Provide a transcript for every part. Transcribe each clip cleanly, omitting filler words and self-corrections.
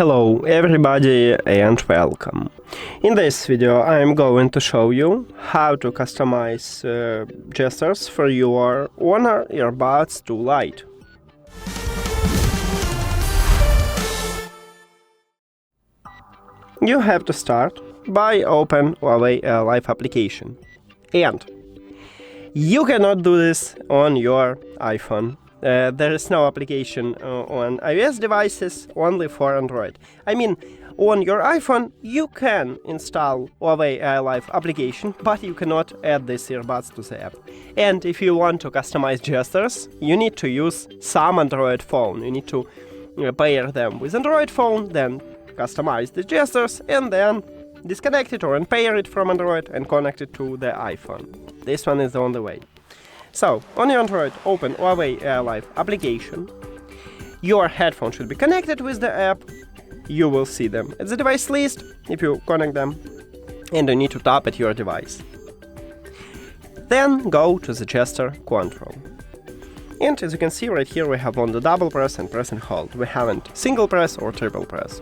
Hello everybody and welcome. In this video I'm going to show you how to customize gestures for your HONOR Earbuds to Lite. You have to start by open Huawei AI Life application. And you cannot do this on your iPhone. There is no application on iOS devices, only for Android. I mean, on your iPhone you can install Huawei AI Life application, but you cannot add these earbuds to the app. And if you want to customize gestures, you need to use some Android phone. You need to pair them with Android phone, then customize the gestures, and then disconnect it or unpair it from Android and connect it to the iPhone. This one is the only way. So, on your Android, open Huawei AI Life application. Your headphone should be connected with the app. You will see them at the device list if you connect them, and you need to tap at your device. Then go to the gesture control. And as you can see right here, we have on the double press and press and hold. We haven't single press or triple press.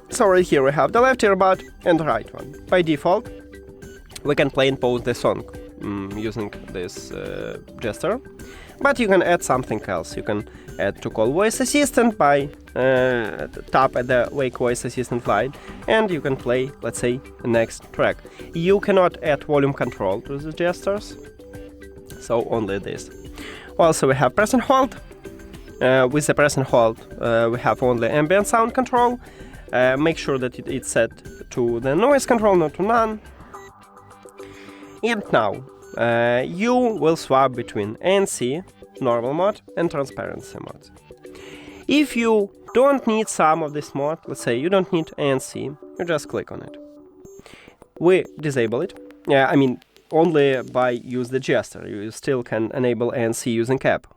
So right here we have the left earbud and the right one. By default, we can play and pause the song using this gesture, but you can add something else. You can add to call voice assistant by tap at the wake voice assistant line, and you can play, let's say, the next track. You cannot add volume control to the gestures, so only this. Also we have press and hold. With the press and hold we have only ambient sound control. Make sure that it's set to the noise control, not to none. And now, you will swap between ANC, normal mode, and transparency mode. If you don't need some of this mode, let's say you don't need ANC, you just click on it. We disable it. I mean, only by use the gesture. You still can enable ANC using app.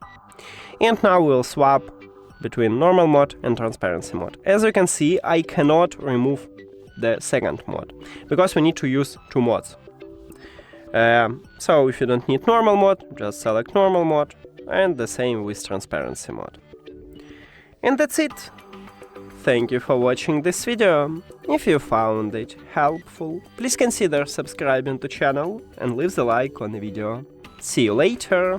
And now we'll swap between normal mode and transparency mode. As you can see, I cannot remove the second mode, because we need to use two modes. So if you don't need normal mode, just select normal mode, and the same with transparency mode. And that's it. Thank you for watching this video. If you found it helpful, please consider subscribing to the channel and leave the like on the video. See you later!